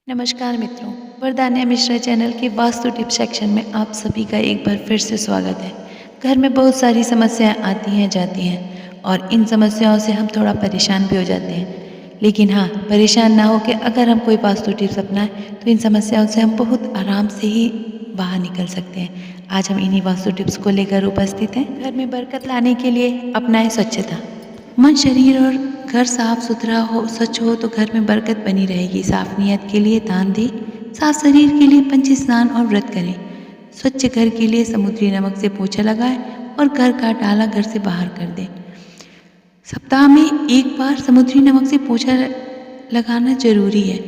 नमस्कार मित्रों, वरदान्या मिश्रा चैनल के वास्तु टिप्स सेक्शन में आप सभी का एक बार फिर से स्वागत है। घर में बहुत सारी समस्याएं आती हैं जाती हैं और इन समस्याओं से हम थोड़ा परेशान भी हो जाते हैं। लेकिन हाँ, परेशान ना होकर अगर हम कोई वास्तु टिप्स अपनाएं तो इन समस्याओं से हम बहुत आराम से ही बाहर निकल सकते हैं। आज हम इन्हीं वास्तु टिप्स को लेकर उपस्थित हैं। घर में बरकत लाने के लिए अपनाएं स्वच्छता। मन, शरीर और घर साफ सुथरा हो, स्वच्छ हो तो घर में बरकत बनी रहेगी। साफ नीयत के लिए दान दें, साफ शरीर के लिए पंच स्नान और व्रत करें। स्वच्छ घर के लिए समुद्री नमक से पोछा लगाएं और घर का डाला घर से बाहर कर दें। सप्ताह में एक बार समुद्री नमक से पोछा लगाना जरूरी है।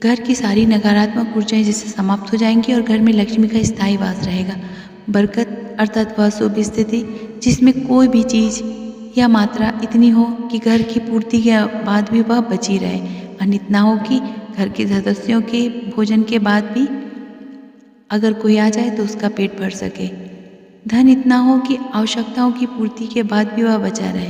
घर की सारी नकारात्मक ऊर्जाएं जिससे समाप्त हो जाएंगी और घर में लक्ष्मी का स्थायी वास रहेगा। बरकत अर्थात वह शुभ स्थिति जिसमें कोई भी चीज़ या मात्रा इतनी हो कि घर की पूर्ति के बाद भी वह बची रहे, और इतना हो कि घर के सदस्यों के भोजन के बाद भी अगर कोई आ जाए तो उसका पेट भर सके। धन इतना हो कि आवश्यकताओं की पूर्ति के बाद भी वह बचा रहे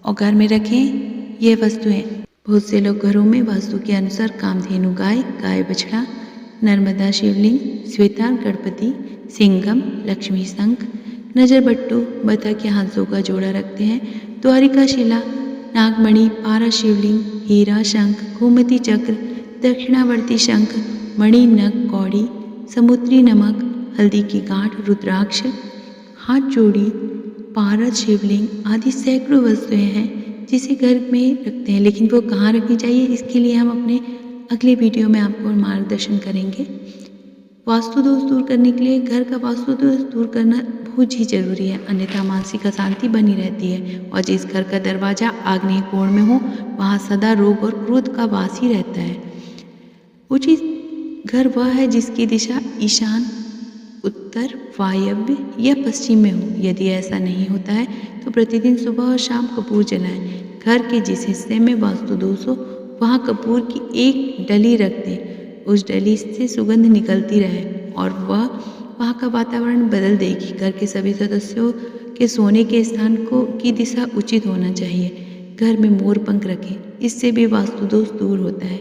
और घर में रखें ये वस्तुएं। बहुत से लोग घरों में वास्तु के अनुसार कामधेनु गाय, गाय बछड़ा, नर्मदा शिवलिंग, श्वेतार गणपति, सिंघम, लक्ष्मी शंख, नजर बट्टू, बतख या हंसों का जोड़ा रखते हैं। द्वारिका शिला, नागमणि, पारा शिवलिंग, हीरा शंख, गोमती चक्र, दक्षिणावर्ती शंख, मणि नग कौड़ी, समुद्री नमक, हल्दी की गांठ, रुद्राक्ष, हाथ जोड़ी, पारद शिवलिंग आदि सैकड़ों वस्तुएं हैं जिसे घर में रखते हैं। लेकिन वो कहाँ रखनी चाहिए, इसके लिए हम अपने अगले वीडियो में आपको मार्गदर्शन करेंगे। वास्तु दोष दूर करने के लिए घर का वास्तु दोष दूर करना बहुत ही जरूरी है, अन्यथा मानसिक अशांति बनी रहती है। और जिस घर का दरवाजा आग्नेय कोण में हो वहाँ सदा रोग और क्रोध का वास ही रहता है। उचित घर वह है जिसकी दिशा ईशान, उत्तर, वायव्य या पश्चिम में हो। यदि ऐसा नहीं होता है तो प्रतिदिन सुबह और शाम कपूर जलाएं। घर के जिस हिस्से में वास्तु दोष हो वहाँ कपूर की एक डली रख दें। उस डली से सुगंध निकलती रहे और वह वहाँ का वातावरण बदल देगी। घर के सभी सदस्यों के सोने के स्थान की दिशा उचित होना चाहिए। घर में मोर पंख रखें, इससे भी वास्तु दोष दूर होता है।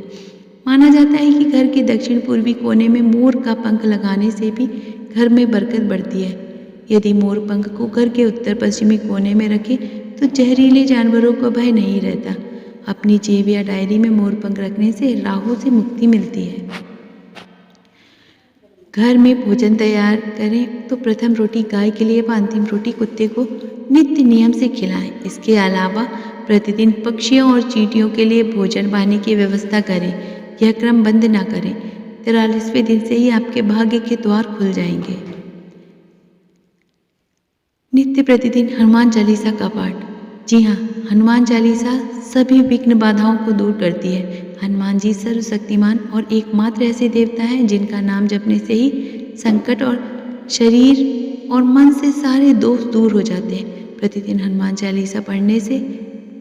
माना जाता है कि घर के दक्षिण पूर्वी कोने में मोर का पंख लगाने से भी घर में बरकत बढ़ती है। यदि मोर पंख को घर के उत्तर पश्चिमी कोने में रखें तो जहरीले जानवरों का भय नहीं रहता। अपनी जेब या डायरी में मोर पंख रखने से राहु से मुक्ति मिलती है। घर में भोजन तैयार करें तो प्रथम रोटी गाय के लिए व अंतिम रोटी कुत्ते को नित्य नियम से खिलाएं। इसके अलावा प्रतिदिन पक्षियों और चींटियों के लिए भोजन पानी की व्यवस्था करें। यह क्रम बंद ना करें। 43वें दिन से ही आपके भाग्य के द्वार खुल जाएंगे। नित्य प्रतिदिन हनुमान चालीसा का पाठ। जी हाँ, हनुमान चालीसा सभी विघ्न बाधाओं को दूर करती है। हनुमान जी सर्वशक्तिमान और एकमात्र ऐसे देवता हैं जिनका नाम जपने से ही संकट और शरीर और मन से सारे दोष दूर हो जाते हैं। प्रतिदिन हनुमान चालीसा पढ़ने से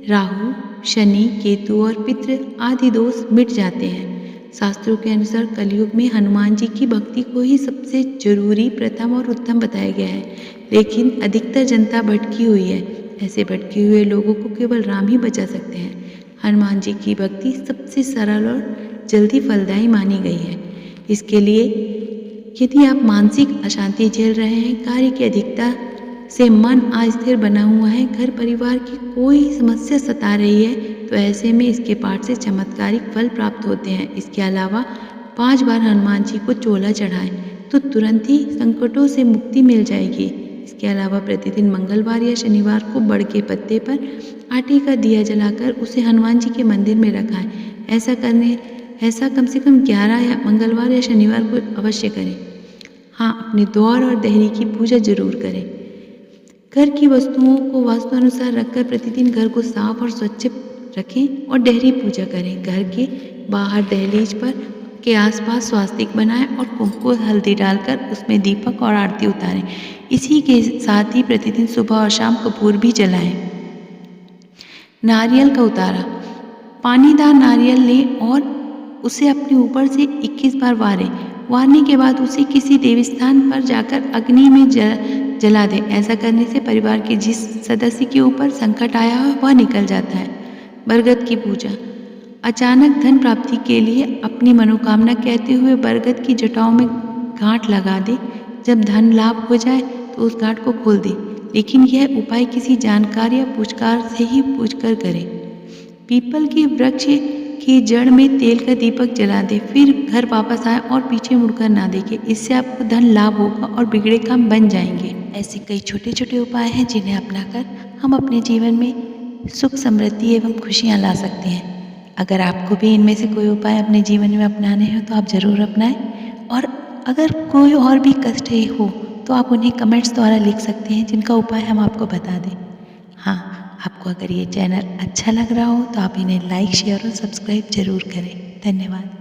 राहु, शनि, केतु और पितृ आदि दोष मिट जाते हैं। शास्त्रों के अनुसार कलयुग में हनुमान जी की भक्ति को ही सबसे जरूरी, प्रथम और उत्तम बताया गया है। लेकिन अधिकतर जनता भटकी हुई है। ऐसे भटके हुए लोगों को केवल राम ही बचा सकते हैं। हनुमान जी की भक्ति सबसे सरल और जल्दी फलदायी मानी गई है। इसके लिए यदि आप मानसिक अशांति झेल रहे हैं, कार्य की अधिकता से मन अस्थिर बना हुआ है, घर परिवार की कोई समस्या सता रही है, तो ऐसे में इसके पाठ से चमत्कारिक फल प्राप्त होते हैं। इसके अलावा 5 बार हनुमान जी को चोला चढ़ाएं तो तुरंत ही संकटों से मुक्ति मिल जाएगी। इसके अलावा प्रतिदिन मंगलवार या शनिवार को बड़ के पत्ते पर आटे का दिया जलाकर उसे हनुमान जी के मंदिर में रखाएं। ऐसा कम से कम 11 या मंगलवार या शनिवार को अवश्य करें। हाँ, अपने द्वार और देहरी की पूजा जरूर करें। घर की वस्तुओं को वास्तु अनुसार रखकर प्रतिदिन घर को साफ और स्वच्छ रखें और देहरी पूजा करें। घर के बाहर दहलीज पर के आसपास स्वास्तिक बनाएं और कुमकुम हल्दी डालकर उसमें दीपक और आरती उतारें। इसी के साथ ही प्रतिदिन सुबह और शाम कपूर भी जलाएं। नारियल का उतारा। पानीदार नारियल लें और उसे अपने ऊपर से 21 बार वारें। वारने के बाद उसे किसी देवस्थान पर जाकर अग्नि में जला दें। ऐसा करने से परिवार के जिस सदस्य के ऊपर संकट आया हो वह निकल जाता है। बरगद की पूजा। अचानक धन प्राप्ति के लिए अपनी मनोकामना कहते हुए बरगद की जटाओं में गांठ लगा दे। जब धन लाभ हो जाए तो उस गांठ को खोल दे, लेकिन यह उपाय किसी जानकार या पूछकार से ही पूछकर करें। पीपल के वृक्ष की जड़ में तेल का दीपक जला दे, फिर घर वापस आए और पीछे मुड़कर ना देखे। इससे आपको धन लाभ होगा और बिगड़े काम बन जाएंगे। ऐसे कई छोटे छोटे उपाय हैं जिन्हें अपनाकर हम अपने जीवन में सुख, समृद्धि एवं खुशियाँ ला सकते हैं। अगर आपको भी इनमें से कोई उपाय अपने जीवन में अपनाने हैं तो आप ज़रूर अपनाएं, और अगर कोई और भी कष्ट हो तो आप उन्हें कमेंट्स द्वारा लिख सकते हैं, जिनका उपाय हम आपको बता दें। हाँ, आपको अगर ये चैनल अच्छा लग रहा हो तो आप इन्हें लाइक, शेयर और सब्सक्राइब ज़रूर करें। धन्यवाद।